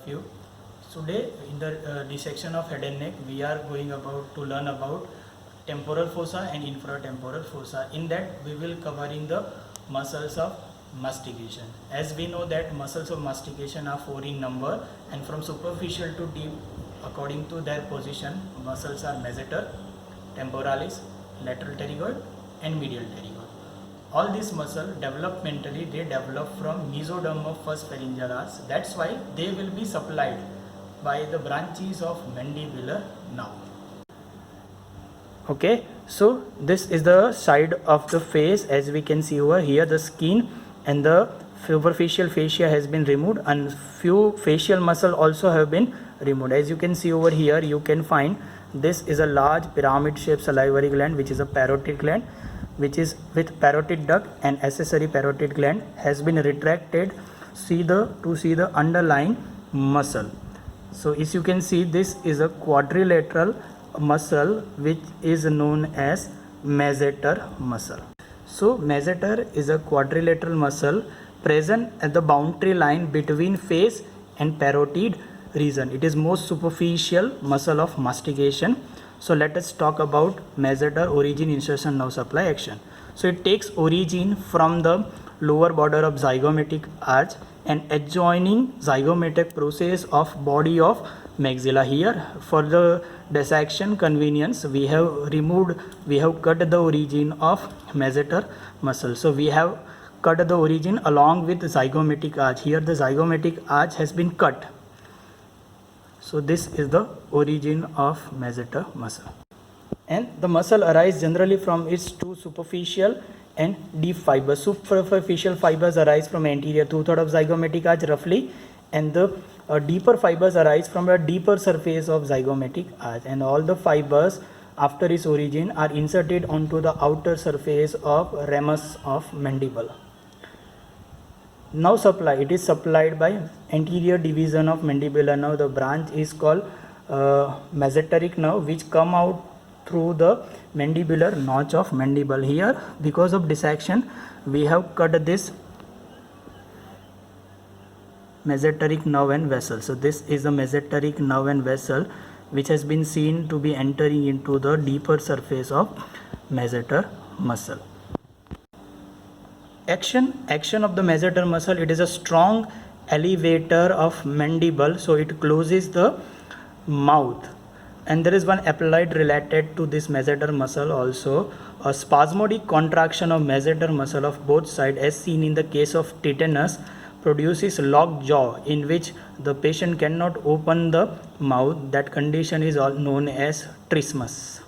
you. Today in the dissection of head and neck we are going about to learn about temporal fossa and infratemporal fossa. In that we will covering the muscles of mastication. As we know that muscles of mastication are 4 in number, and from superficial to deep according to their position muscles are masseter, temporalis, lateral pterygoid and medial pterygoid. All these muscles developmentally they develop from mesoderm of first pharyngeal arch. That's why they will be supplied by the branches of mandibular nerve. Okay, so this is the side of the face. As we can see over here, the skin and the superficial fascia has been removed, and few facial muscle also have been removed. As you can see over here, you can find this is a large pyramid shaped salivary gland, which is a parotid gland, which is with parotid duct and accessory parotid gland has been retracted to see the underlying muscle. So as you can see, this is a quadrilateral muscle which is known as masseter muscle. So masseter is a quadrilateral muscle present at the boundary line between face and parotid region. It is most superficial muscle of mastication. So let us talk about masseter origin, insertion, nerve supply, action. So it takes origin from the lower border of zygomatic arch and adjoining zygomatic process of body of maxilla. Here for the dissection convenience we have cut the origin of masseter muscle. So we have cut the origin along with zygomatic arch. Here the zygomatic arch has been cut. So this is the origin of masseter muscle. And the muscle arises generally from its two superficial and deep fibers. Superficial fibers arise from anterior 2/3 of zygomatic arch roughly, and the deeper fibers arise from a deeper surface of zygomatic arch, and all the fibers after its origin are inserted onto the outer surface of ramus of mandible. Nerve supply, it is supplied by anterior division of mandibular nerve. The branch is called masseteric nerve, which come out through the mandibular notch of mandible. Here because of dissection we have cut this masseteric nerve and vessel. So this is the masseteric nerve and vessel which has been seen to be entering into the deeper surface of masseter muscle. Action of the masseter muscle, it is a strong elevator of mandible, so it closes the mouth. And there is one applied related to this masseter muscle also, a spasmodic contraction of masseter muscle of both sides as seen in the case of tetanus produces locked jaw in which the patient cannot open the mouth. That condition is known as trismus.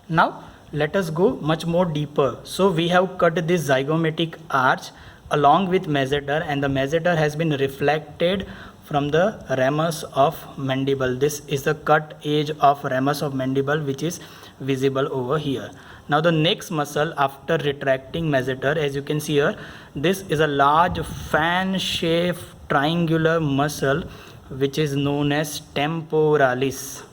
Now let us go much more deeper. So we have cut this zygomatic arch along with masseter, and the masseter has been reflected from the ramus of mandible. This is the cut edge of ramus of mandible which is visible over here. Now the next muscle after retracting masseter, as you can see here, this is a large fan shaped triangular muscle which is known as temporalis.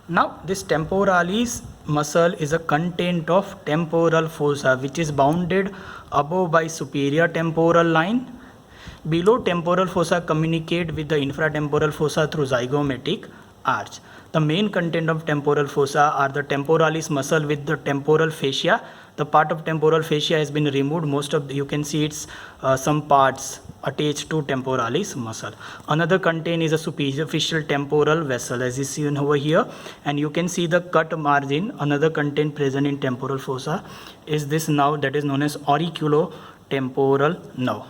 Now this temporalis muscle is a content of temporal fossa which is bounded above by superior temporal line. Below temporal fossa communicate with the infratemporal fossa through zygomatic arch. The main content of temporal fossa are the temporalis muscle with the temporal fascia. The part of temporal fascia has been removed. Most of you can see it's some parts attached to temporalis muscle. Another content is a superficial temporal vessel as is seen over here, and you can see the cut margin. Another content present in temporal fossa is this nerve that is known as auriculotemporal nerve.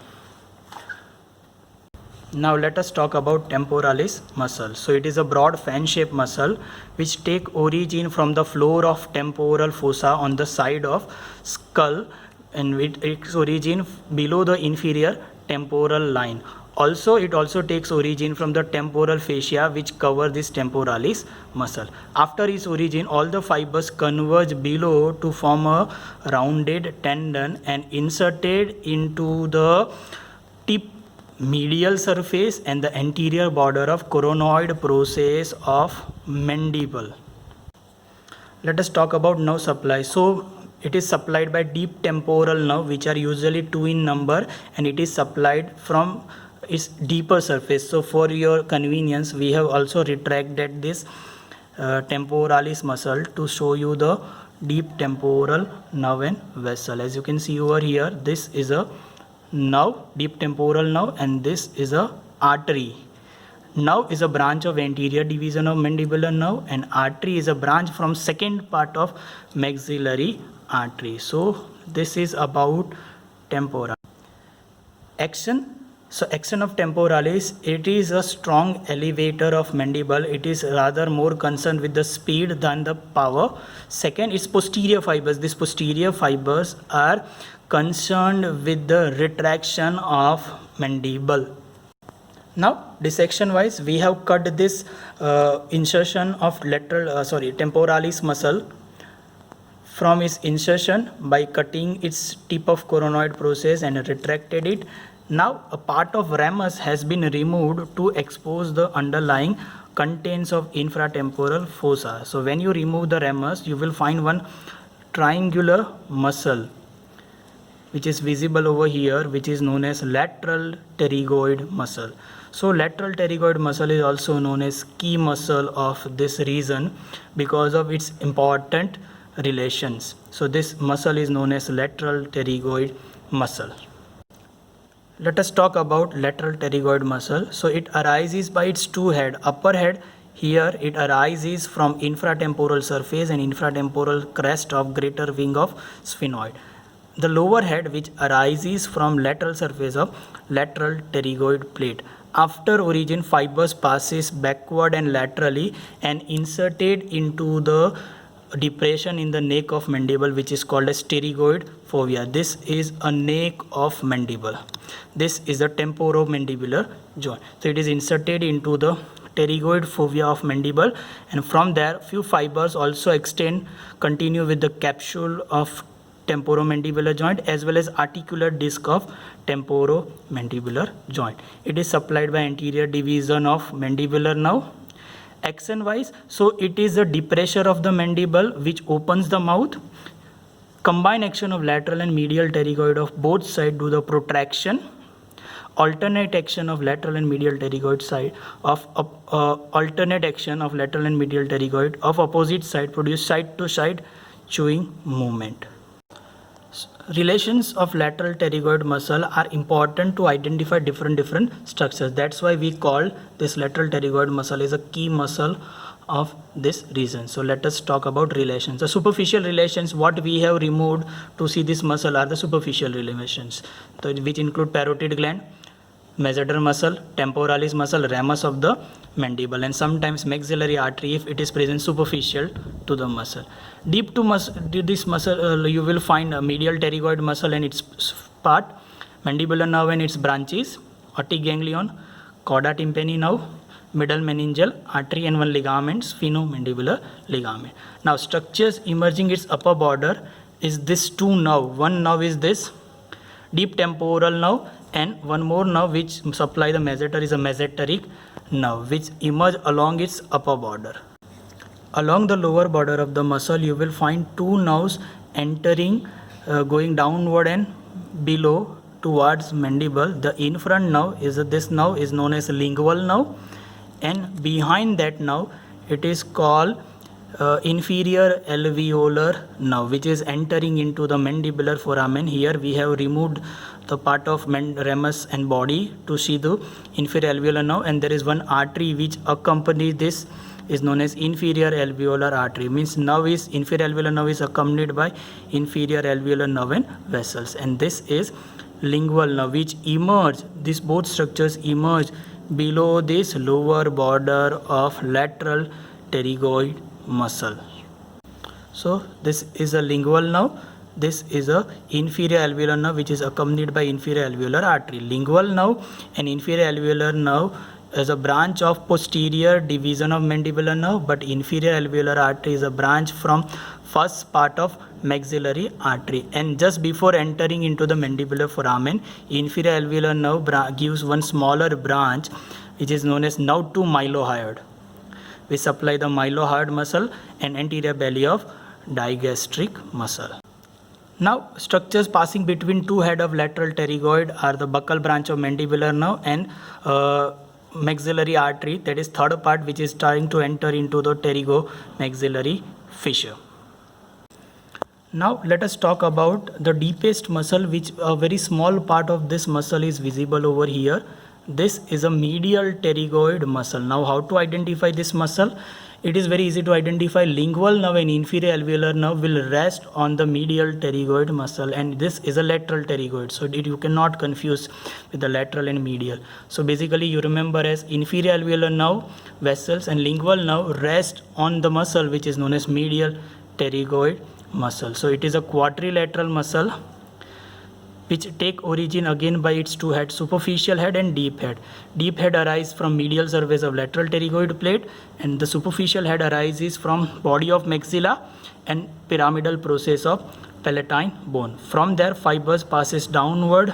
Now let us talk about temporalis muscle. So it is a broad fan shaped muscle which take origin from the floor of temporal fossa on the side of skull, and with its origin below the inferior temporal line. Also it also takes origin from the temporal fascia which cover this temporalis muscle. After its origin all the fibers converge below to form a rounded tendon and inserted into the tip medial surface and the anterior border of coronoid process of mandible. Let us talk about nerve supply. So it is supplied by deep temporal nerve which are usually 2 in number, and it is supplied from its deeper surface. So for your convenience, we have also retracted this temporalis muscle to show you the deep temporal nerve and vessel. As you can see over here, this is a nerve, deep temporal nerve, and this is a artery. Nerve is a branch of anterior division of mandibular nerve, and artery is a branch from second part of maxillary artery. So this is about tempora. Action. So action of temporalis, it is a strong elevator of mandible. It is rather more concerned with the speed than the power. Second is posterior fibers. These posterior fibers are concerned with the retraction of mandible. Now dissection wise, we have cut this insertion of temporalis muscle from its insertion by cutting its tip of coronoid process and retracted it. Now a part of ramus has been removed to expose the underlying contents of infratemporal fossa. So when you remove the ramus, you will find one triangular muscle which is visible over here, which is known as lateral pterygoid muscle. So lateral pterygoid muscle is also known as key muscle of this region because of its important relations. So this muscle is known as lateral pterygoid muscle. Let us talk about lateral pterygoid muscle. So it arises by its two head. Upper head, here it arises from infratemporal surface and infratemporal crest of greater wing of sphenoid. The lower head, which arises from lateral surface of lateral pterygoid plate. After origin, fibers passes backward and laterally and inserted into the depression in the neck of mandible, which is called as pterygoid fovea. This is a neck of mandible. This is the temporomandibular joint. So it is inserted into the pterygoid fovea of mandible, and from there few fibers also continue with the capsule of temporomandibular joint as well as articular disc of temporomandibular joint. It is supplied by anterior division of mandibular nerve. Action wise, so it is a depressure of the mandible which opens the mouth. Combined action of lateral and medial pterygoid of both sides do the protraction. Alternate action of lateral and medial pterygoid side of alternate action of lateral and medial pterygoid of opposite side produce side to side chewing movement. Relations of lateral pterygoid muscle are important to identify different structures. That's why we call this lateral pterygoid muscle is a key muscle of this region. So let us talk about relations. The superficial relations, what we have removed to see this muscle are the superficial relations, which include parotid gland, masseter muscle, temporalis muscle, ramus of the mandible, and sometimes maxillary artery if it is present superficial to the muscle. Deep to this muscle, you will find a medial pterygoid muscle and its part, mandibular nerve and its branches, otic ganglion, cauda tympani nerve, middle meningeal artery, and one ligament, sphenomandibular ligament. Now structures emerging its upper border is this two nerve. One nerve is this deep temporal nerve, and one more nerve which supply the masseter is a masseteric nerve which emerge along its upper border. Along the lower border of the muscle, you will find two nerves entering, going downward and below towards mandible. The in front nerve is this nerve is known as lingual nerve, and behind that nerve it is called inferior alveolar nerve, which is entering into the mandibular foramen. Here we have removed the part of ramus and body to see the inferior alveolar nerve, and there is one artery which accompanies this is known as inferior alveolar artery. Means nerve is inferior alveolar nerve is accompanied by inferior alveolar nerve and vessels, and this is lingual nerve which emerge. These both structures emerge below this lower border of lateral pterygoid muscle. So this is a lingual nerve. This is a inferior alveolar nerve which is accompanied by inferior alveolar artery. Lingual nerve and inferior alveolar nerve is a branch of posterior division of mandibular nerve, but inferior alveolar artery is a branch from first part of maxillary artery. And just before entering into the mandibular foramen, inferior alveolar nerve gives one smaller branch which is known as nerve to mylohyoid. We supply the mylohyoid muscle and anterior belly of digastric muscle. Now, structures passing between two head of lateral pterygoid are the buccal branch of mandibular nerve and maxillary artery, that is third part, which is trying to enter into the pterygomaxillary fissure. Now let us talk about the deepest muscle, which a very small part of this muscle is visible over here. This is a medial pterygoid muscle. Now how to identify this muscle? It is very easy to identify. Lingual nerve and inferior alveolar nerve will rest on the medial pterygoid muscle, and this is a lateral pterygoid, so you cannot confuse with the lateral and medial. So basically you remember as inferior alveolar nerve vessels and lingual nerve rest on the muscle which is known as medial pterygoid muscle. So it is a quadrilateral muscle which take origin again by its two heads, superficial head and deep head. Deep head arises from medial surface of lateral pterygoid plate, and the superficial head arises from body of maxilla and pyramidal process of palatine bone. From there fibers passes downward,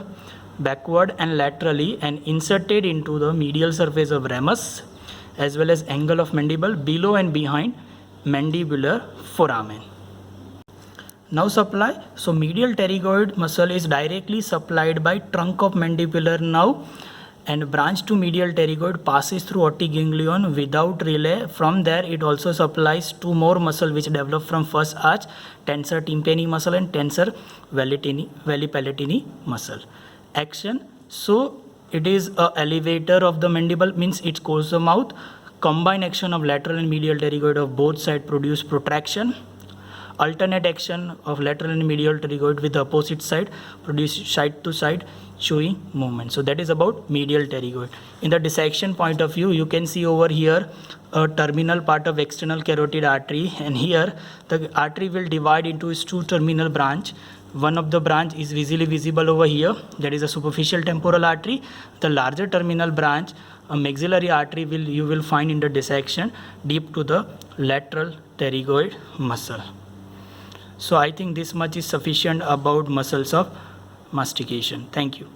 backward and laterally and inserted into the medial surface of ramus as well as angle of mandible below and behind mandibular foramen. Now supply. So medial pterygoid muscle is directly supplied by trunk of mandibular nerve, and branch to medial pterygoid passes through otic ganglion without relay. From there it also supplies two more muscle which develop from first arch, tensor tympani muscle and tensor veli palatini muscle. Action. So it is a elevator of the mandible, means it goes the mouth. Combined action of lateral and medial pterygoid of both sides produce protraction. Alternate action of lateral and medial pterygoid with the opposite side produce side to side chewing movement. So that is about medial pterygoid. In the dissection point of view, you can see over here a terminal part of external carotid artery, and here the artery will divide into its two terminal branch. One of the branch is visually visible over here, that is a superficial temporal artery. The larger terminal branch, a maxillary artery, you will find in the dissection deep to the lateral pterygoid muscle. So I think this much is sufficient about muscles of mastication. Thank you.